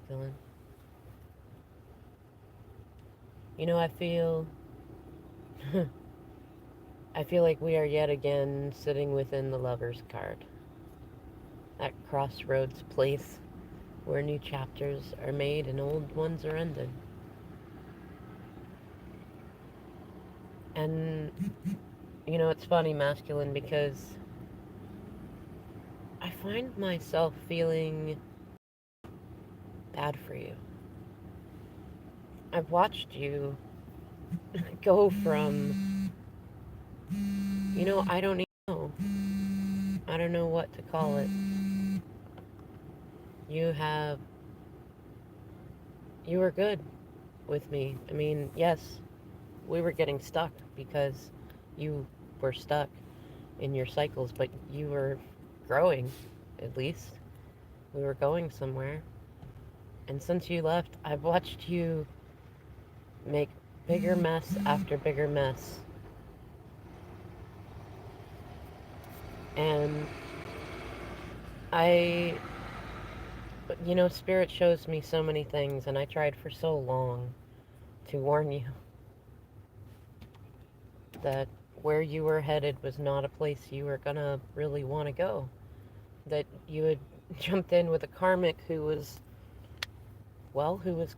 masculine. You know, I feel like we are yet again sitting within the lover's card. That crossroads place where new chapters are made and old ones are ended. And, you know, it's funny, masculine, because I find myself feeling bad for you. I've watched you go from, I don't even know. I don't know what to call it. You have, you were good with me. I mean, yes, we were getting stuck because you were stuck in your cycles, but you were growing, at least. We were going somewhere. And since you left, I've watched you make bigger mess after bigger mess. And I, Spirit shows me so many things, and I tried for so long to warn you that where you were headed was not a place you were gonna really want to go. That you had jumped in with a karmic who was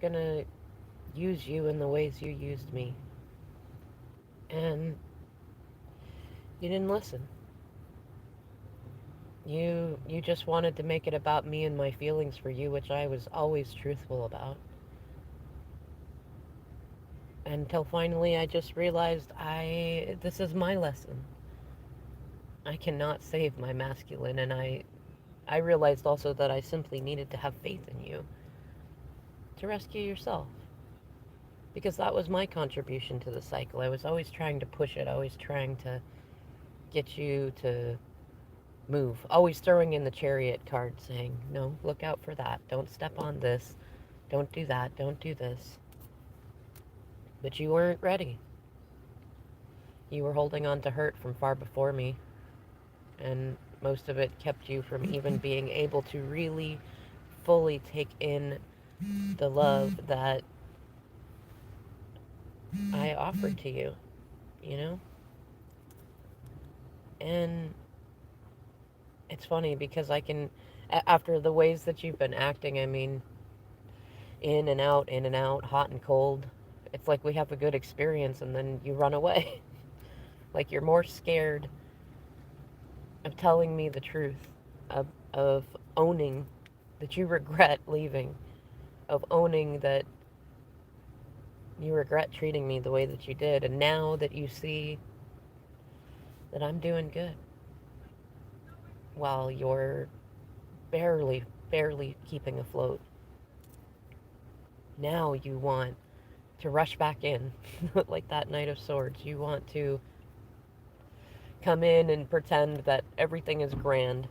gonna use you in the ways you used me. And you didn't listen. You just wanted to make it about me and my feelings for you, which I was always truthful about. Until finally I just realized I this is my lesson. I cannot save my masculine, and I realized also that I simply needed to have faith in you to rescue yourself. Because that was my contribution to the cycle. I was always trying to push it, always trying to get you to move, always throwing in the chariot card saying, no, look out for that. Don't step on this. Don't do that. Don't do this. But you weren't ready. You were holding on to hurt from far before me, and most of it kept you from even being able to really fully take in the love that I offered to you, you know? And it's funny because after the ways that you've been acting, I mean, in and out, hot and cold, it's like we have a good experience and then you run away. Like you're more scared of telling me the truth, of owning that you regret leaving, of owning that you regret treating me the way that you did. And now that you see that I'm doing good while you're barely, barely keeping afloat, now you want to rush back in like that Knight of Swords. You want to come in and pretend that everything is grand,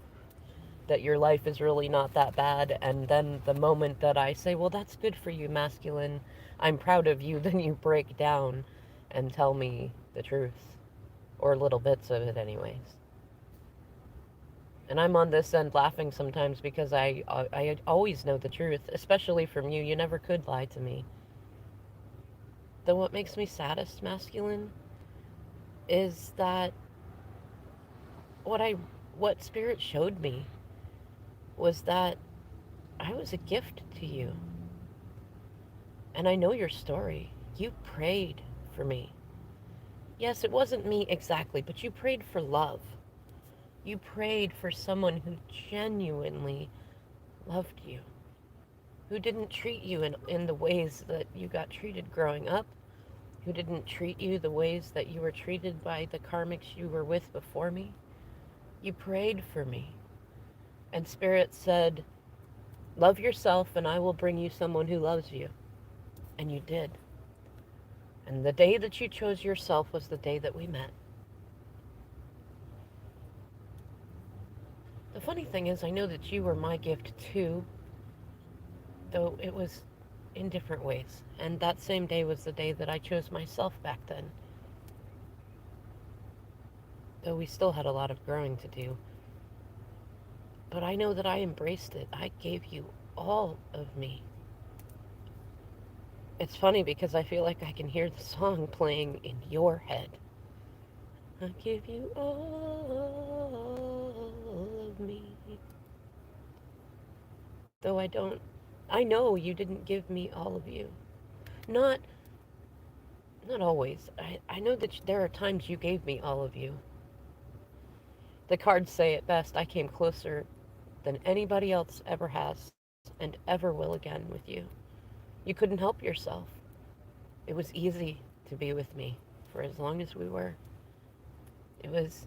that your life is really not that bad. And then the moment that I say, well, that's good for you, masculine, I'm proud of you, then you break down and tell me the truth, or little bits of it, anyways. And I'm on this end laughing sometimes because I always know the truth, especially from you. You never could lie to me. Though what makes me saddest, masculine, is that what I what spirit showed me was that I was a gift to you. And I know your story. You prayed for me. Yes, it wasn't me exactly, but you prayed for love. You prayed for someone who genuinely loved you, who didn't treat you in the ways that you got treated growing up, who didn't treat you the ways that you were treated by the karmics you were with before me. You prayed for me. And Spirit said, love yourself and I will bring you someone who loves you. And you did. And the day that you chose yourself was the day that we met. The funny thing is, I know that you were my gift too, though it was in different ways. And that same day was the day that I chose myself back then. Though we still had a lot of growing to do. But I know that I embraced it. I gave you all of me. It's funny because I feel like I can hear the song playing in your head. I give you all of me. Though I don't, I know you didn't give me all of you. Not, not always. I know that there are times you gave me all of you. The cards say it best. I came closer than anybody else ever has and ever will again with you. You couldn't help yourself. It was easy to be with me for as long as we were. It was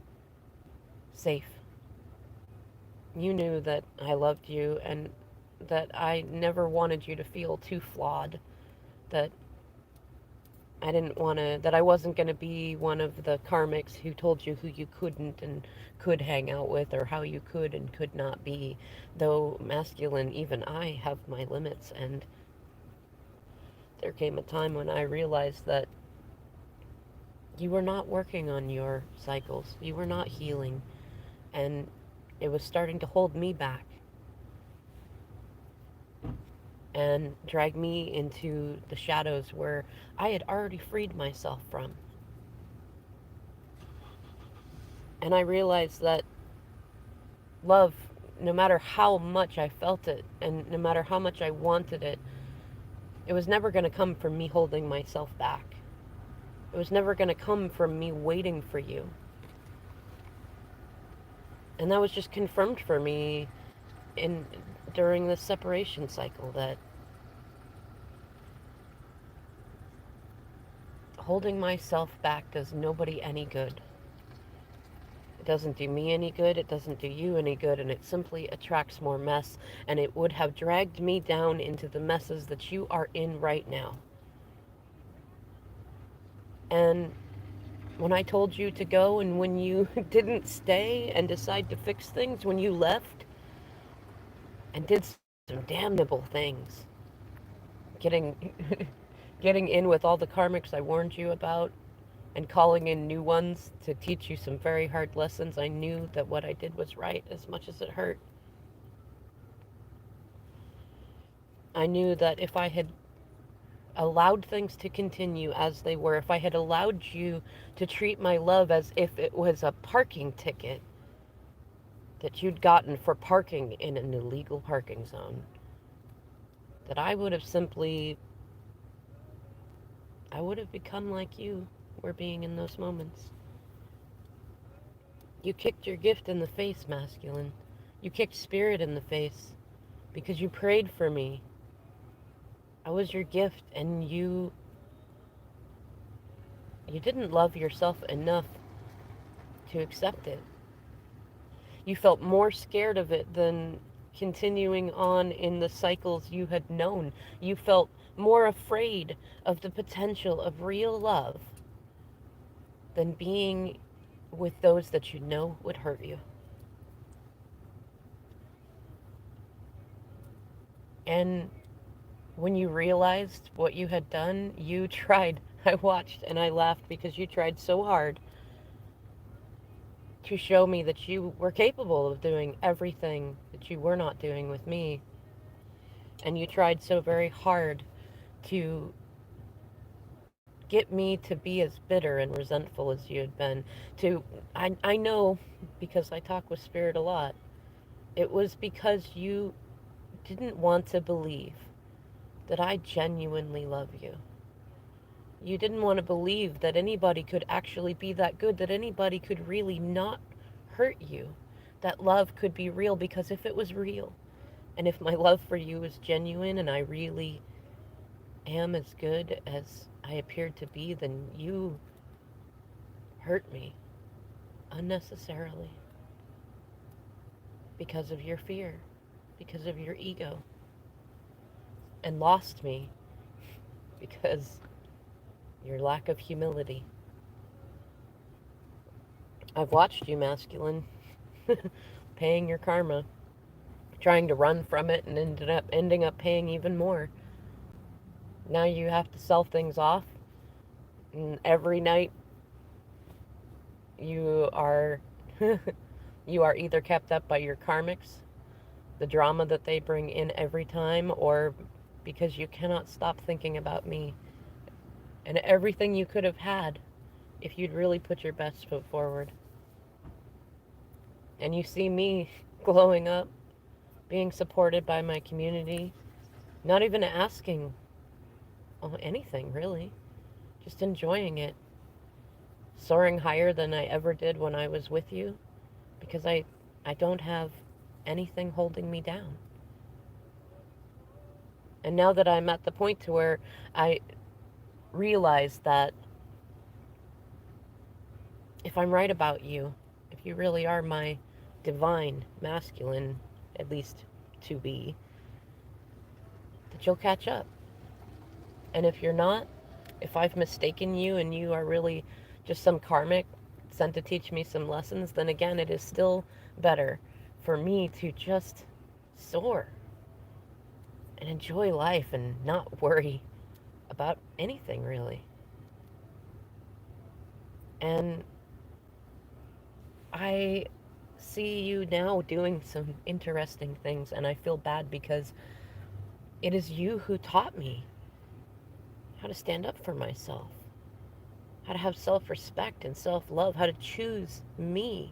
safe. You knew that I loved you and that I never wanted you to feel too flawed, that I didn't want to, that I wasn't going to be one of the karmics who told you who you couldn't and could hang out with or how you could and could not be. Though masculine, even I have my limits, and there came a time when I realized that you were not working on your cycles, you were not healing, and it was starting to hold me back and drag me into the shadows where I had already freed myself from. And I realized that love, no matter how much I felt it and no matter how much I wanted it, it was never going to come from me holding myself back. It was never going to come from me waiting for you. And that was just confirmed for me in during the separation cycle, that holding myself back does nobody any good. It doesn't do me any good, it doesn't do you any good, and it simply attracts more mess, and it would have dragged me down into the messes that you are in right now. And when I told you to go and when you didn't stay and decide to fix things, when you left and did some damnable things, getting getting in with all the karmics I warned you about and calling in new ones to teach you some very hard lessons, I knew that what I did was right as much as it hurt. I knew that if I had allowed things to continue as they were, if I had allowed you to treat my love as if it was a parking ticket that you'd gotten for parking in an illegal parking zone, that I would have become like you were being in those moments. You kicked your gift in the face, masculine. You kicked spirit in the face because you prayed for me. I was your gift, and you didn't love yourself enough to accept it. You felt more scared of it than continuing on in the cycles you had known. You felt more afraid of the potential of real love than being with those that you know would hurt you. And when you realized what you had done, you tried. I watched and I laughed because you tried so hard to show me that you were capable of doing everything that you were not doing with me. And you tried so very hard to get me to be as bitter and resentful as you had been. I know, because I talk with spirit a lot, it was because you didn't want to believe that I genuinely love you. You didn't want to believe that anybody could actually be that good, that anybody could really not hurt you, that love could be real. Because if it was real, and if my love for you is genuine and I really am as good as I appeared to be, then you hurt me unnecessarily because of your fear, because of your ego, and lost me because your lack of humility. I've watched you, masculine, paying your karma, trying to run from it and ending up paying even more. Now you have to sell things off, and every night you are you are either kept up by your karmics, the drama that they bring in every time, or because you cannot stop thinking about me and everything you could have had if you'd really put your best foot forward. And you see me glowing up, being supported by my community, not even asking anything really, just enjoying it, soaring higher than I ever did when I was with you, because I don't have anything holding me down. And now that I'm at the point to where I realize that if I'm right about you, if you really are my divine masculine, at least to be, that you'll catch up. And if you're not, if I've mistaken you and you are really just some karmic sent to teach me some lessons, then again, it is still better for me to just soar and enjoy life and not worry about anything really. And I see you now doing some interesting things, and I feel bad because it is you who taught me how to stand up for myself, how to have self respect and self love, how to choose me.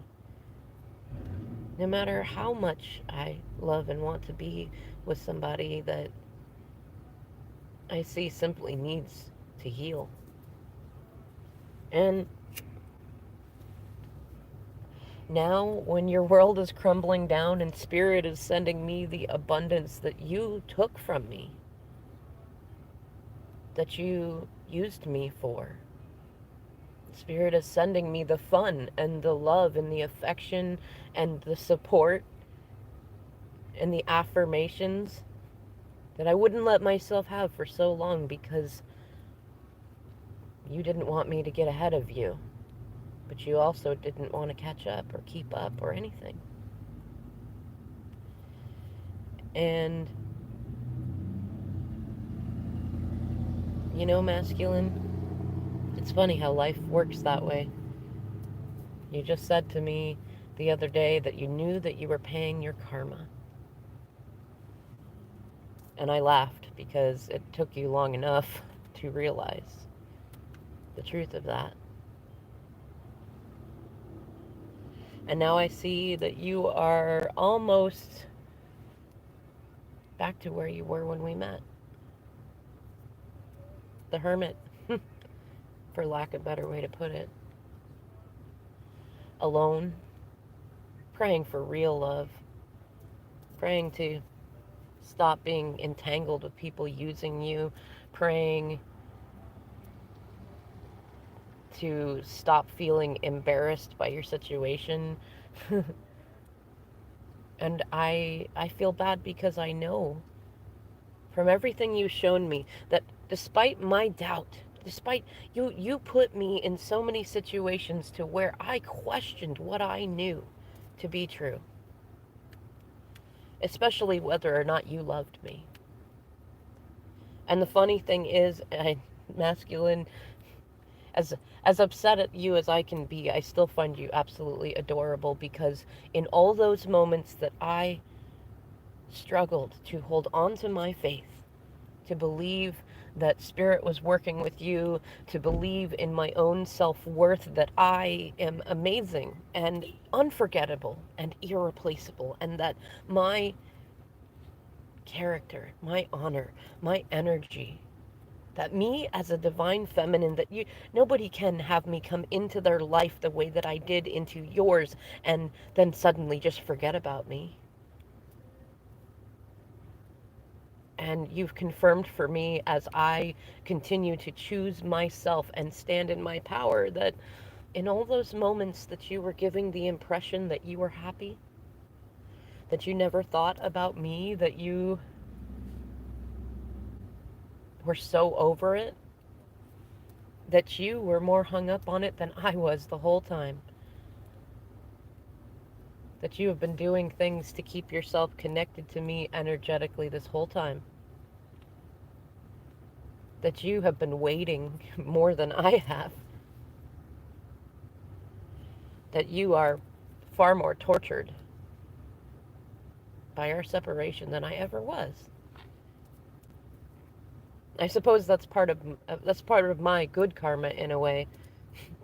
No matter how much I love and want to be with somebody that I see simply needs to heal. And now, when your world is crumbling down and Spirit is sending me the abundance that you took from me, that you used me for, Spirit is sending me the fun and the love and the affection and the support and the affirmations that I wouldn't let myself have for so long because you didn't want me to get ahead of you, but you also didn't want to catch up or keep up or anything. And, you know, masculine, it's funny how life works that way. You just said to me the other day that you knew that you were paying your karma. And I laughed because it took you long enough to realize the truth of that. And now I see that you are almost back to where you were when we met. The hermit, for lack of a better way to put it. Alone, praying for real love, praying to stop being entangled with people using you, praying to stop feeling embarrassed by your situation. And I feel bad because I know from everything you've shown me that despite my doubt, despite you put me in so many situations to where I questioned what I knew to be true, especially whether or not you loved me. And the funny thing is, masculine, as as upset at you as I can be, I still find you absolutely adorable because in all those moments that I struggled to hold on to my faith, to believe that Spirit was working with you, to believe in my own self-worth, that I am amazing and unforgettable and irreplaceable, and that my character, my honor, my energy, that me as a divine feminine, that you nobody can have me come into their life the way that I did into yours and then suddenly just forget about me. And you've confirmed for me as I continue to choose myself and stand in my power that in all those moments that you were giving the impression that you were happy, that you never thought about me, that you were so over it, that you were more hung up on it than I was the whole time. That you have been doing things to keep yourself connected to me energetically this whole time. That you have been waiting more than I have. That you are far more tortured by our separation than I ever was. I suppose that's part of my good karma in a way,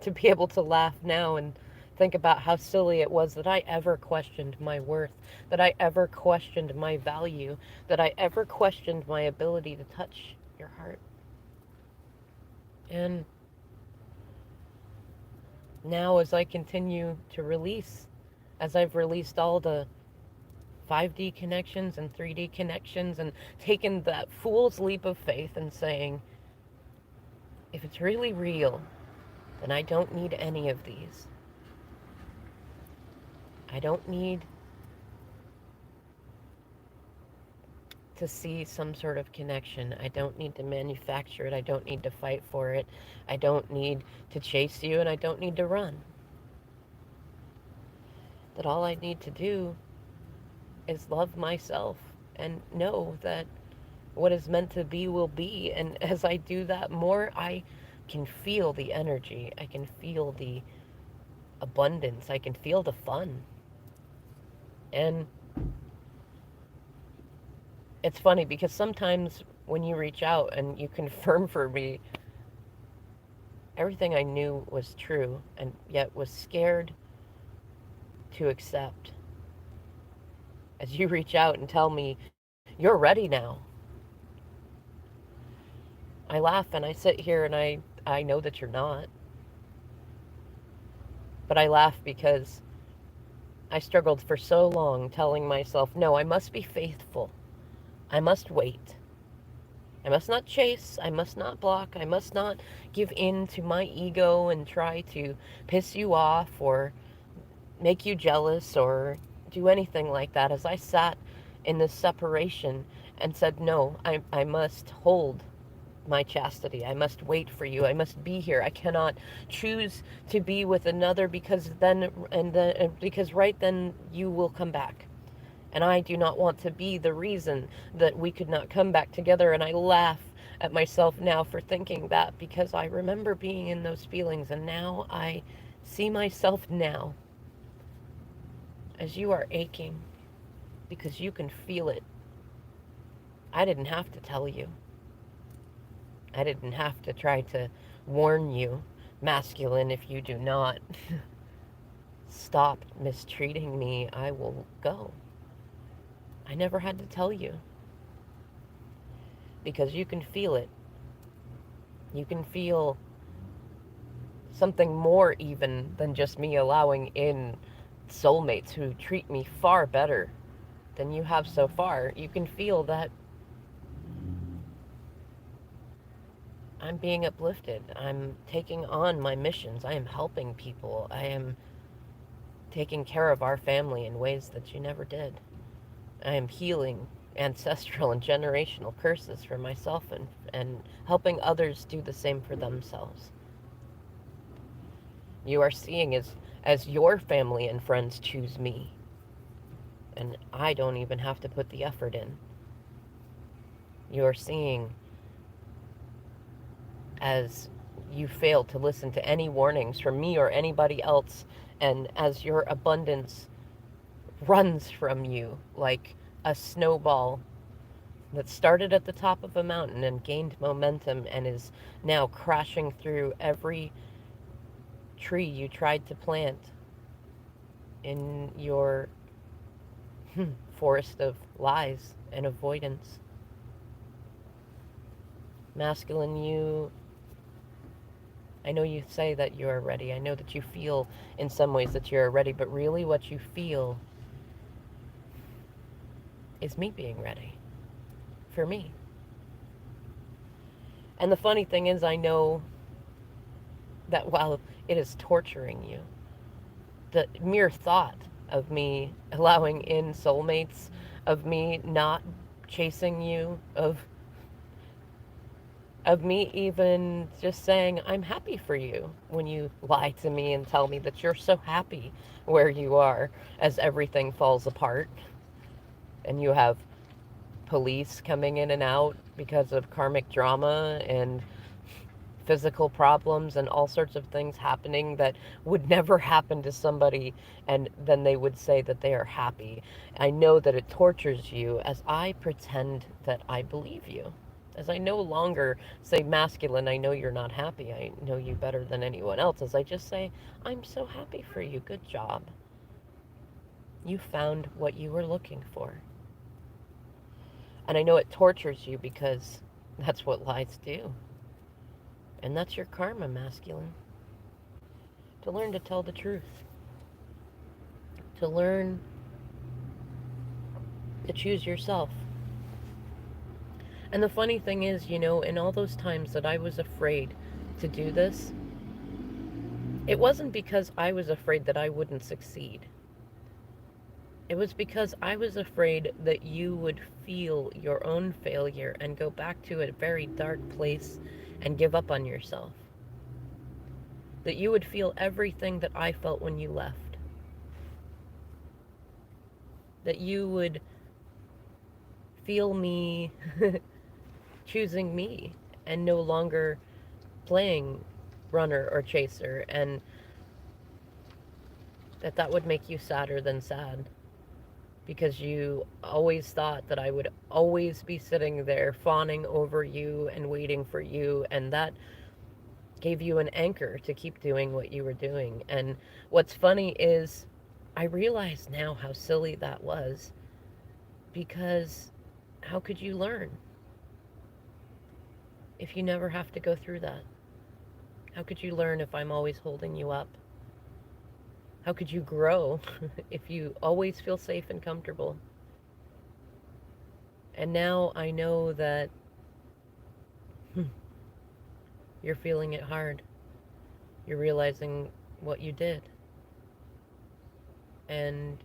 to be able to laugh now and think about how silly it was that I ever questioned my worth, that I ever questioned my value, that I ever questioned my ability to touch your heart. And now, as I continue to release, as I've released all the 5D connections and 3D connections and taken that fool's leap of faith and saying, if it's really real, then I don't need any of these. I don't need to see some sort of connection. I don't need to manufacture it. I don't need to fight for it. I don't need to chase you, and I don't need to run. That all I need to do is love myself and know that what is meant to be will be. And as I do that more, I can feel the energy. I can feel the abundance. I can feel the fun. And it's funny because sometimes when you reach out and you confirm for me everything I knew was true and yet was scared to accept, as you reach out and tell me, you're ready now, I laugh and I sit here and I know that you're not. But I laugh because I struggled for so long telling myself, no, I must be faithful. I must wait. I must not chase. I must not block. I must not give in to my ego and try to piss you off or make you jealous or do anything like that. As I sat in this separation and said, no, I must hold my chastity. I must wait for you. I must be here. I cannot choose to be with another because right then you will come back. And I do not want to be the reason that we could not come back together. And I laugh at myself now for thinking that, because I remember being in those feelings, and now I see myself now as you are aching because you can feel it. I didn't have to tell you. I didn't have to try to warn you, masculine, if you do not stop mistreating me, I will go. I never had to tell you because you can feel it. You can feel something more even than just me allowing in soulmates who treat me far better than you have so far. You can feel that I'm being uplifted. I'm taking on my missions. I am helping people. I am taking care of our family in ways that you never did. I am healing ancestral and generational curses for myself and helping others do the same for themselves. You are seeing as your family and friends choose me. And I don't even have to put the effort in. You are seeing as you fail to listen to any warnings from me or anybody else, and as your abundance runs from you like a snowball that started at the top of a mountain and gained momentum and is now crashing through every tree you tried to plant in your forest of lies and avoidance. Masculine, I know you say that you are ready. I know that you feel in some ways that you're ready, but really what you feel is me being ready for me. And the funny thing is, I know that while it is torturing you, the mere thought of me allowing in soulmates, of me not chasing you, of me even just saying I'm happy for you when you lie to me and tell me that you're so happy where you are as everything falls apart and you have police coming in and out because of karmic drama and physical problems and all sorts of things happening that would never happen to somebody, and then they would say that they are happy. I know that it tortures you as I pretend that I believe you. As I no longer say, masculine, I know you're not happy. I know you better than anyone else. As I just say, I'm so happy for you. Good job. You found what you were looking for. And I know it tortures you because that's what lies do. And that's your karma, masculine. To learn to tell the truth. To learn to choose yourself. And the funny thing is, in all those times that I was afraid to do this, it wasn't because I was afraid that I wouldn't succeed. It was because I was afraid that you would feel your own failure and go back to a very dark place and give up on yourself. That you would feel everything that I felt when you left. That you would feel me choosing me and no longer playing runner or chaser, and that would make you sadder than sad, because you always thought that I would always be sitting there fawning over you and waiting for you, and that gave you an anchor to keep doing what you were doing. And what's funny is I realize now how silly that was, because how could you learn if you never have to go through that? How could you learn if I'm always holding you up? How could you grow if you always feel safe and comfortable? And now I know that you're feeling it hard. You're realizing what you did. And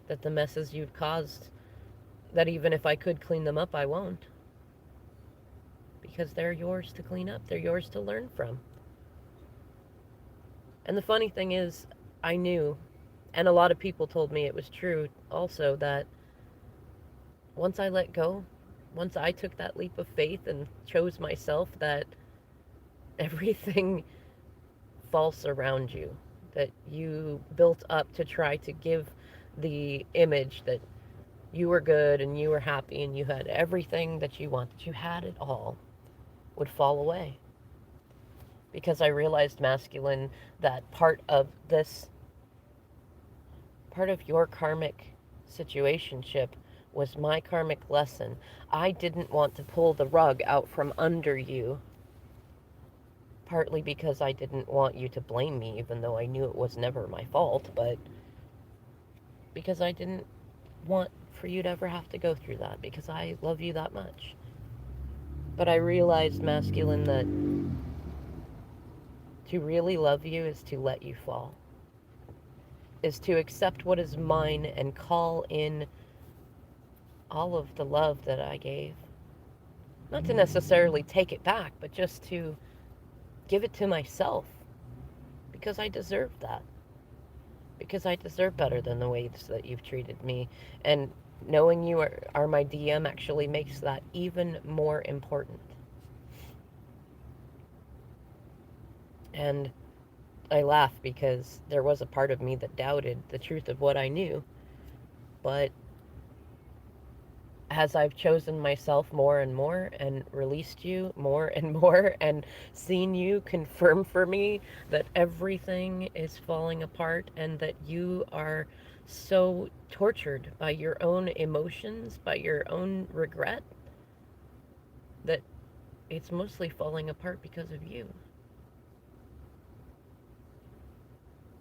that the messes you've caused, that even if I could clean them up, I won't. Because they're yours to clean up. They're yours to learn from. And the funny thing is, I knew, and a lot of people told me it was true also, that once I let go, once I took that leap of faith and chose myself, that everything false around you that you built up to try to give the image that you were good and you were happy and you had everything that you wanted, you had it all, would fall away. Because I realized, masculine, that part of your karmic situationship was my karmic lesson. I didn't want to pull the rug out from under you, partly because I didn't want you to blame me, even though I knew it was never my fault, but because I didn't want for you to ever have to go through that, because I love you that much. But I realized, masculine, that to really love you is to let you fall, is to accept what is mine and call in all of the love that I gave. Not to necessarily take it back, but just to give it to myself, because I deserve that. Because I deserve better than the ways that you've treated me. And knowing you are my DM actually makes that even more important. And I laugh because there was a part of me that doubted the truth of what I knew. But as I've chosen myself more and more and released you more and more and seen you confirm for me that everything is falling apart and that you are so tortured by your own emotions, by your own regret, that it's mostly falling apart because of you.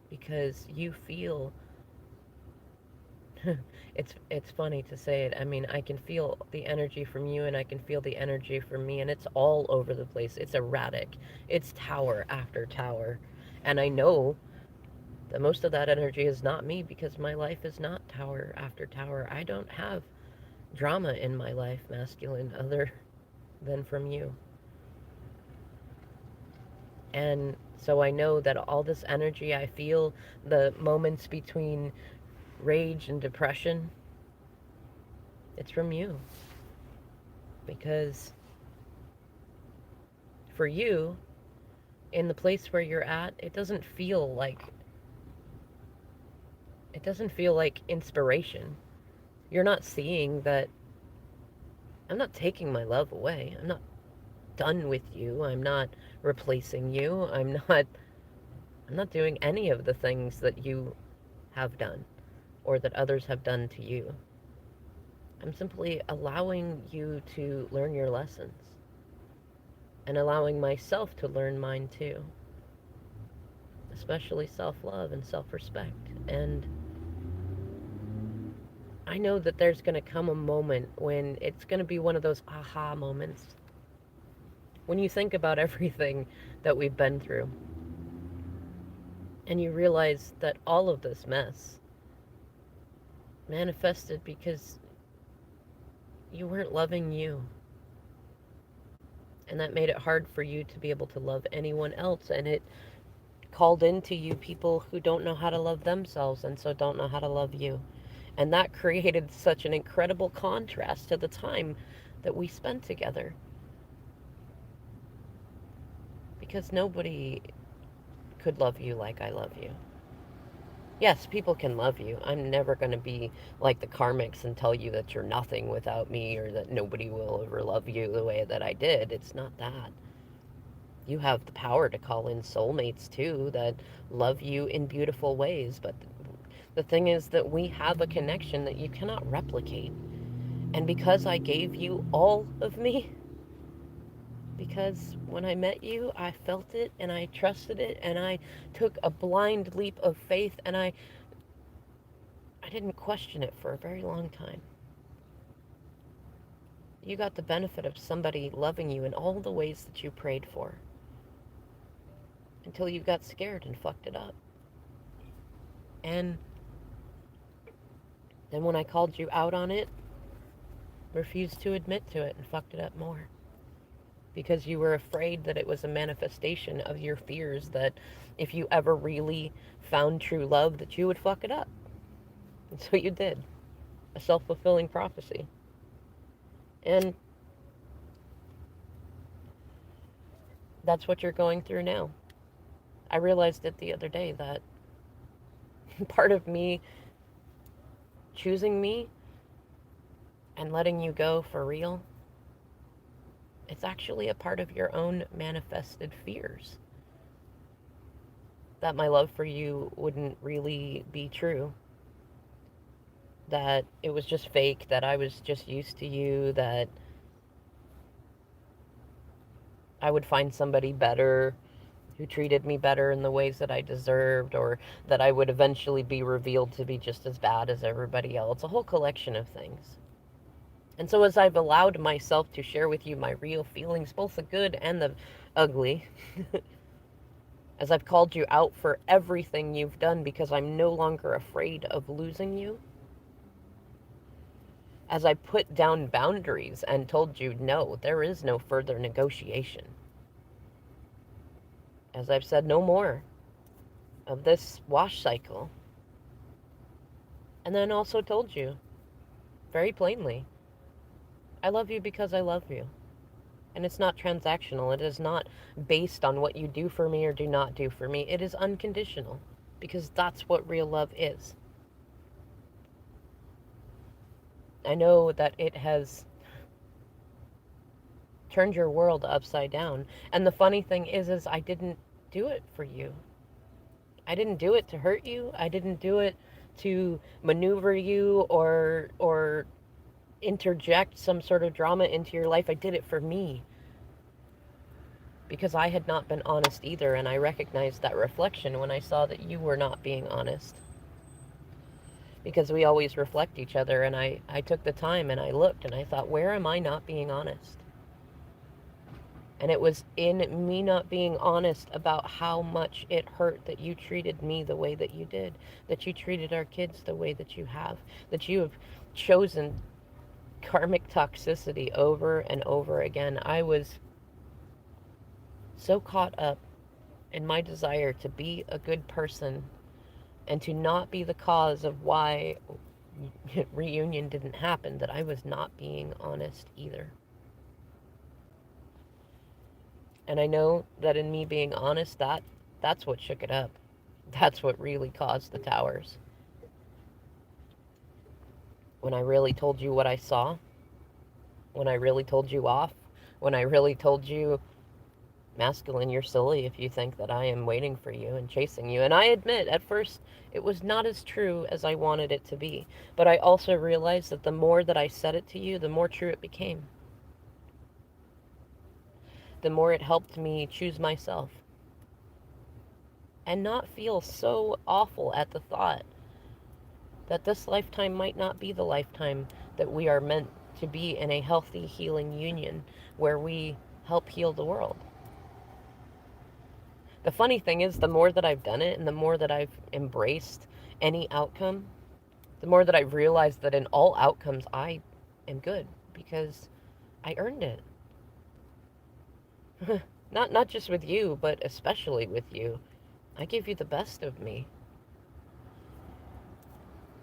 Because you feel it's funny to say it. I mean, I can feel the energy from you and I can feel the energy from me, and it's all over the place. It's erratic. It's tower after tower. And I know that most of that energy is not me, because my life is not tower after tower. I don't have drama in my life, masculine, other than from you. And so I know that all this energy I feel, the moments between rage and depression, it's from you. Because for you, in the place where you're at, it doesn't feel like inspiration. You're not seeing that I'm not taking my love away. I'm not done with you. I'm not replacing you. I'm not doing any of the things that you have done or that others have done to you. I'm simply allowing you to learn your lessons and allowing myself to learn mine too, especially self love and self respect. And I know that there's going to come a moment when it's going to be one of those aha moments. When you think about everything that we've been through and you realize that all of this mess manifested because you weren't loving you. And that made it hard for you to be able to love anyone else. And it called into you people who don't know how to love themselves and so don't know how to love you. And that created such an incredible contrast to the time that we spent together. Because nobody could love you like I love you. Yes, people can love you. I'm never going to be like the karmics and tell you that you're nothing without me or that nobody will ever love you the way that I did. It's not that. You have the power to call in soulmates too that love you in beautiful ways. But the thing is that we have a connection that you cannot replicate. And because I gave you all of me, because when I met you, I felt it and I trusted it and I took a blind leap of faith and I didn't question it for a very long time. You got the benefit of somebody loving you in all the ways that you prayed for until you got scared and fucked it up. And then when I called you out on it, refused to admit to it and fucked it up more. Because you were afraid that it was a manifestation of your fears that if you ever really found true love that you would fuck it up. And so you did. A self-fulfilling prophecy. And that's what you're going through now. I realized it the other day that part of me choosing me and letting you go for real, it's actually a part of your own manifested fears. That my love for you wouldn't really be true. That it was just fake, that I was just used to you, that I would find somebody better who treated me better in the ways that I deserved, or that I would eventually be revealed to be just as bad as everybody else. A whole collection of things. And so as I've allowed myself to share with you my real feelings, both the good and the ugly, as I've called you out for everything you've done because I'm no longer afraid of losing you, as I put down boundaries and told you, no, there is no further negotiation, as I've said no more of this wash cycle, and then also told you very plainly, I love you because I love you. And it's not transactional. It is not based on what you do for me or do not do for me. It is unconditional because that's what real love is. I know that it has turned your world upside down. And the funny thing is I didn't do it for you. I didn't do it to hurt you. I didn't do it to maneuver you or interject some sort of drama into your life. I did it for me. Because I had not been honest either, and I recognized that reflection when I saw that you were not being honest. Because we always reflect each other, and I took the time and I looked and I thought, where am I not being honest? And it was in me not being honest about how much it hurt that you treated me the way that you did, that you treated our kids the way that you have, that you have chosen karmic toxicity over and over again. I was so caught up in my desire to be a good person and to not be the cause of why reunion didn't happen that I was not being honest either. And I know that in me being honest, that's what shook it up. That's what really caused the towers. When I really told you what I saw, when I really told you off, when I really told you, masculine, you're silly if you think that I am waiting for you and chasing you. And I admit, at first, it was not as true as I wanted it to be. But I also realized that the more that I said it to you, the more true it became. The more it helped me choose myself and not feel so awful at the thought that this lifetime might not be the lifetime that we are meant to be in a healthy, healing union where we help heal the world. The funny thing is, the more that I've done it and the more that I've embraced any outcome, the more that I've realized that in all outcomes, I am good because I earned it. Not just with you, but especially with you. I give you the best of me.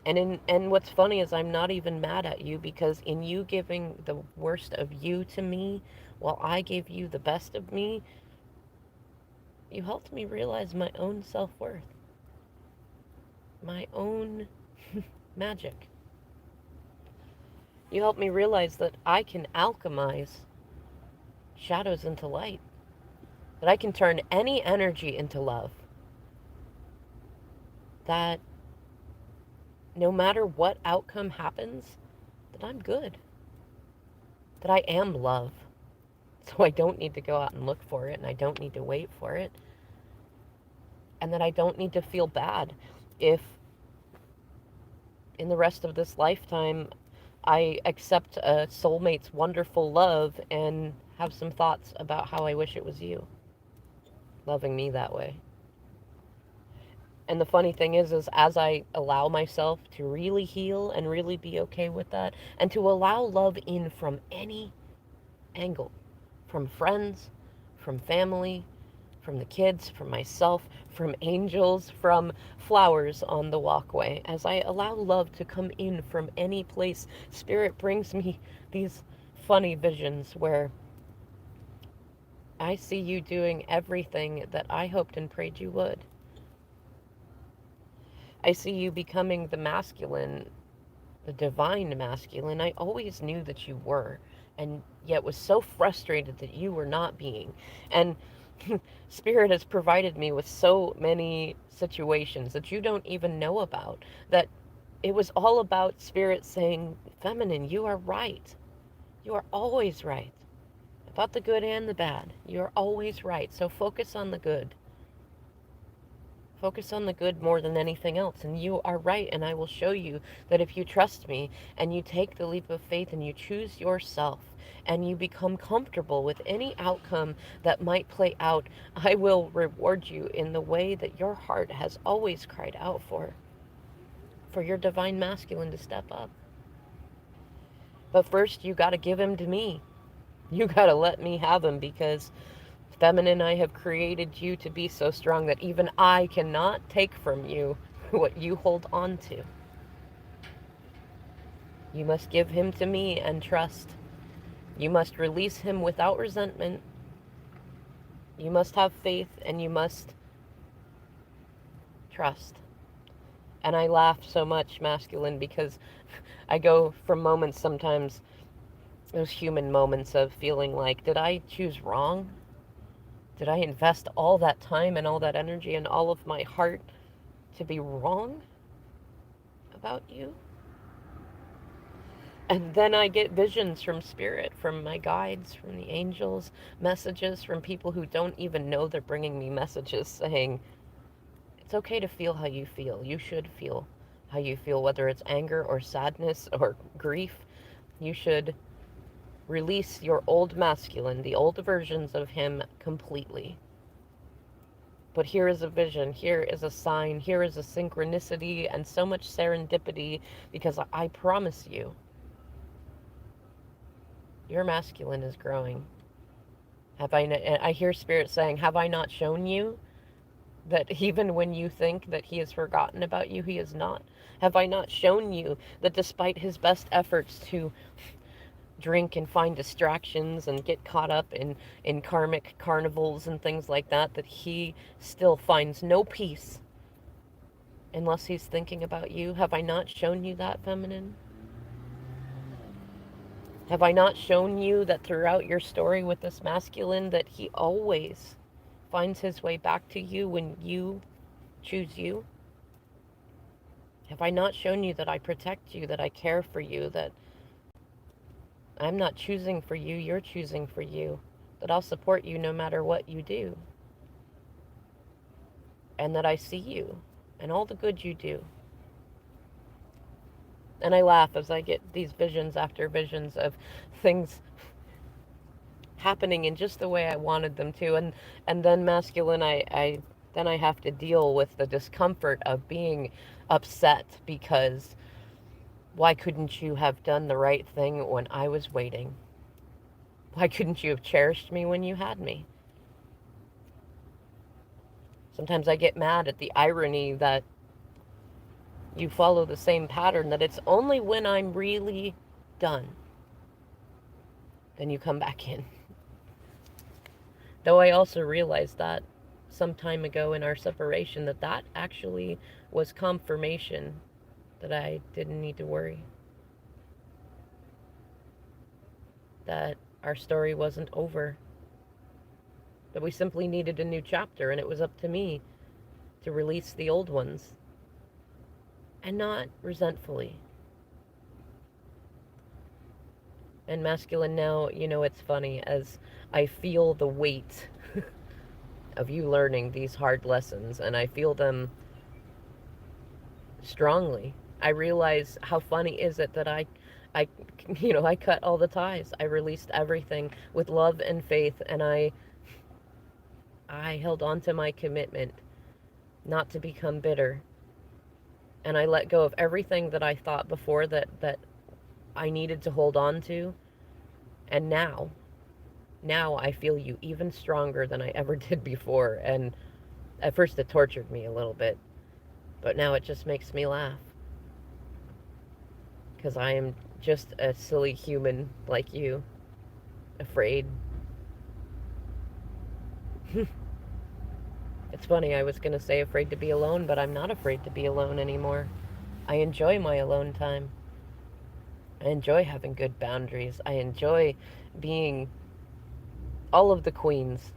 And what's funny is I'm not even mad at you, because in you giving the worst of you to me while I gave you the best of me, you helped me realize my own self-worth, my own magic. You helped me realize that I can alchemize shadows into light, that I can turn any energy into love, that no matter what outcome happens, that I'm good, that I am love. So I don't need to go out and look for it, and I don't need to wait for it, and that I don't need to feel bad if in the rest of this lifetime I accept a soulmate's wonderful love and have some thoughts about how I wish it was you loving me that way. And the funny thing is as I allow myself to really heal and really be okay with that, and to allow love in from any angle, from friends, from family, from the kids, from myself, from angels, from flowers on the walkway, as I allow love to come in from any place, Spirit brings me these funny visions where I see you doing everything that I hoped and prayed you would. I see you becoming the masculine, the divine masculine I always knew that you were, and yet was so frustrated that you were not being. And Spirit has provided me with so many situations that you don't even know about, that it was all about Spirit saying, Feminine, you are right. You are always right. About the good and the bad. You are always right. So focus on the good. Focus on the good more than anything else. And you are right. And I will show you that if you trust me and you take the leap of faith and you choose yourself and you become comfortable with any outcome that might play out, I will reward you in the way that your heart has always cried out for your divine masculine to step up. But first, you got to give him to me. You got to let me have him, because Feminine, I have created you to be so strong that even I cannot take from you what you hold on to. You must give him to me and trust. You must release him without resentment. You must have faith and you must trust. And I laugh so much, masculine, because I go from moments sometimes, those human moments of feeling like, did I choose wrong? Did I invest all that time and all that energy and all of my heart to be wrong about you? And then I get visions from Spirit, from my guides, from the angels, messages from people who don't even know they're bringing me messages saying, it's okay to feel how you feel. You should feel how you feel, whether it's anger or sadness or grief. You should release your old masculine, the old versions of him, completely. But here is a vision, here is a sign, here is a synchronicity and so much serendipity, because I promise you, your masculine is growing. I hear Spirit saying, have I not shown you that even when you think that he has forgotten about you, he is not? Have I not shown you that despite his best efforts to drink and find distractions and get caught up in karmic carnivals and things like that, that he still finds no peace unless he's thinking about you? Have I not shown you that, Feminine? Have I not shown you that throughout your story with this masculine that he always finds his way back to you when you choose you? Have I not shown you that I protect you, that I care for you, that I'm not choosing for you, you're choosing for you, that I'll support you no matter what you do, and that I see you and all the good you do? And I laugh as I get these visions after visions of things happening in just the way I wanted them to. And then masculine, then I have to deal with the discomfort of being upset because why couldn't you have done the right thing when I was waiting? Why couldn't you have cherished me when you had me? Sometimes I get mad at the irony that you follow the same pattern, that it's only when I'm really done then you come back in. Though I also realized that some time ago in our separation that that actually was confirmation that I didn't need to worry. That our story wasn't over. That we simply needed a new chapter, and it was up to me to release the old ones. And not resentfully. And masculine now, it's funny, as I feel the weight of you learning these hard lessons, and I feel them strongly. I realize how funny is it that I, I cut all the ties. I released everything with love and faith, and I held on to my commitment not to become bitter. And I let go of everything that I thought before that I needed to hold on to. And now I feel you even stronger than I ever did before. And at first it tortured me a little bit, but now it just makes me laugh. Because I am just a silly human like you, afraid. It's funny, I was going to say afraid to be alone, but I'm not afraid to be alone anymore. I enjoy my alone time. I enjoy having good boundaries. I enjoy being all of the queens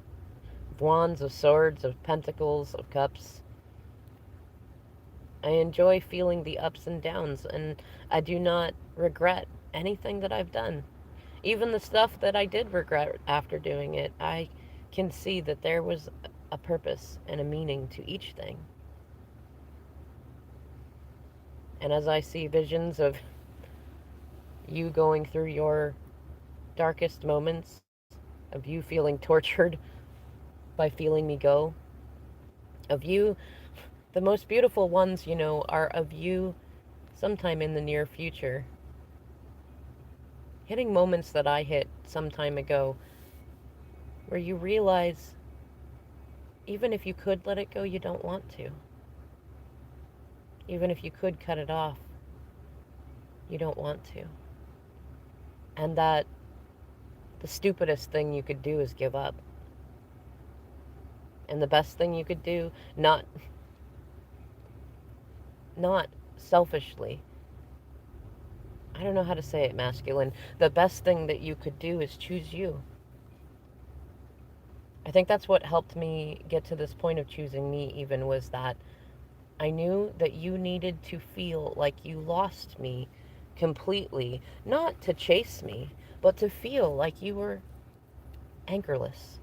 of wands, of swords, of pentacles, of cups. I enjoy feeling the ups and downs, and I do not regret anything that I've done. Even the stuff that I did regret after doing it, I can see that there was a purpose and a meaning to each thing. And as I see visions of you going through your darkest moments, of you feeling tortured by feeling me go, of you, the most beautiful ones, are of you sometime in the near future. Hitting moments that I hit some time ago where you realize even if you could let it go, you don't want to. Even if you could cut it off, you don't want to. And that the stupidest thing you could do is give up. And the best thing you could do, not selfishly, I don't know how to say it, masculine, the best thing that you could do is choose you. I think that's what helped me get to this point of choosing me, even, was that I knew that you needed to feel like you lost me completely, not to chase me, but to feel like you were anchorless.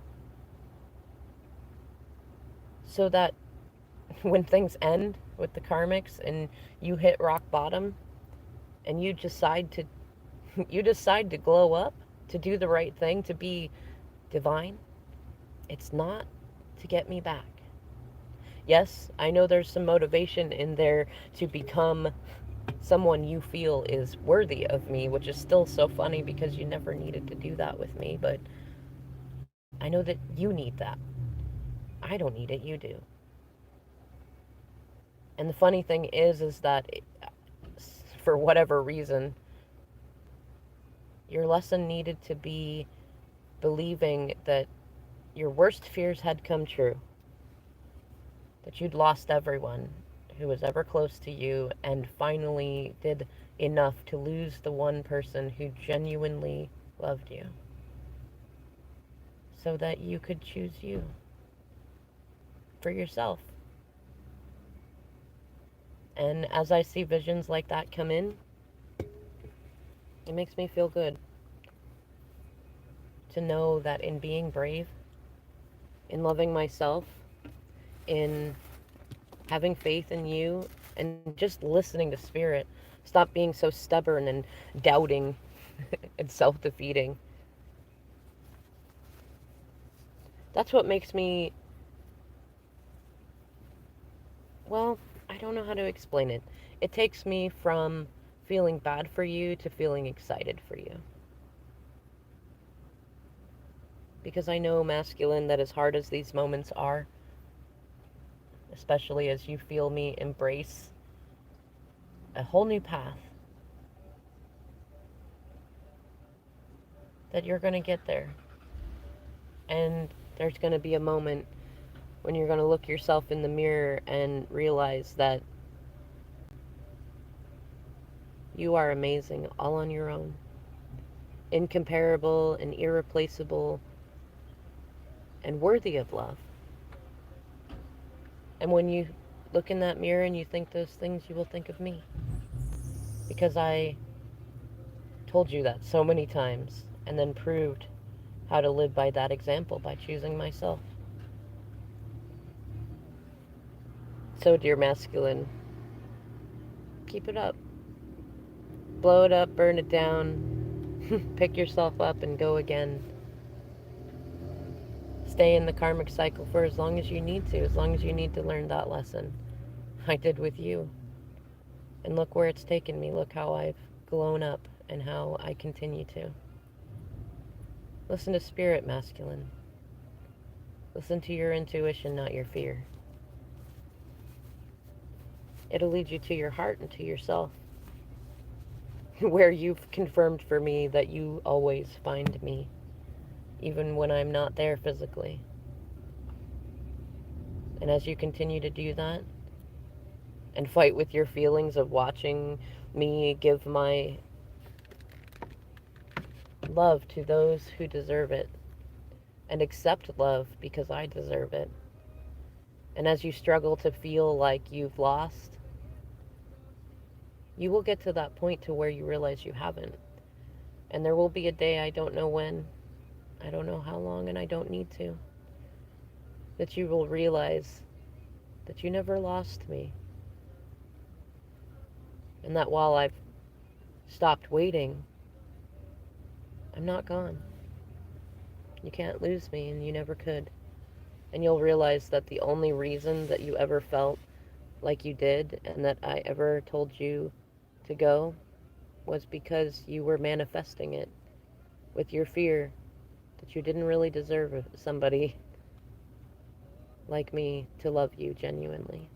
So that when things end with the karmics and you hit rock bottom and you decide to glow up, to do the right thing, to be divine, it's not to get me back. Yes, I know there's some motivation in there to become someone you feel is worthy of me, which is still so funny because you never needed to do that with me, but I know that you need that. I don't need it, you do. And the funny thing is that for whatever reason, your lesson needed to be believing that your worst fears had come true, that you'd lost everyone who was ever close to you and finally did enough to lose the one person who genuinely loved you so that you could choose you for yourself. And as I see visions like that come in, it makes me feel good to know that in being brave, in loving myself, in having faith in you, and just listening to spirit, stop being so stubborn and doubting and self defeating. That's what makes me, well, I don't know how to explain it. It takes me from feeling bad for you to feeling excited for you. Because I know, masculine, that as hard as these moments are, especially as you feel me embrace a whole new path, that you're going to get there. And there's going to be a moment when you're going to look yourself in the mirror and realize that you are amazing all on your own, incomparable and irreplaceable and worthy of love. And when you look in that mirror and you think those things, you will think of me. Because I told you that so many times and then proved how to live by that example by choosing myself. So, dear masculine, keep it up. Blow it up, burn it down, pick yourself up and go again. Stay in the karmic cycle for as long as you need to, as long as you need to learn that lesson. I did with you. And look where it's taken me. Look how I've grown up and how I continue to. Listen to spirit, masculine. Listen to your intuition, not your fear. It'll lead you to your heart and to yourself, where you've confirmed for me that you always find me, even when I'm not there physically. And as you continue to do that and fight with your feelings of watching me give my love to those who deserve it and accept love because I deserve it, and as you struggle to feel like you've lost, you will get to that point to where you realize you haven't. And there will be a day, I don't know when, I don't know how long, and I don't need to, that you will realize that you never lost me. And that while I've stopped waiting, I'm not gone. You can't lose me, and you never could. And you'll realize that the only reason that you ever felt like you did and that I ever told you to go was because you were manifesting it with your fear that you didn't really deserve somebody like me to love you genuinely.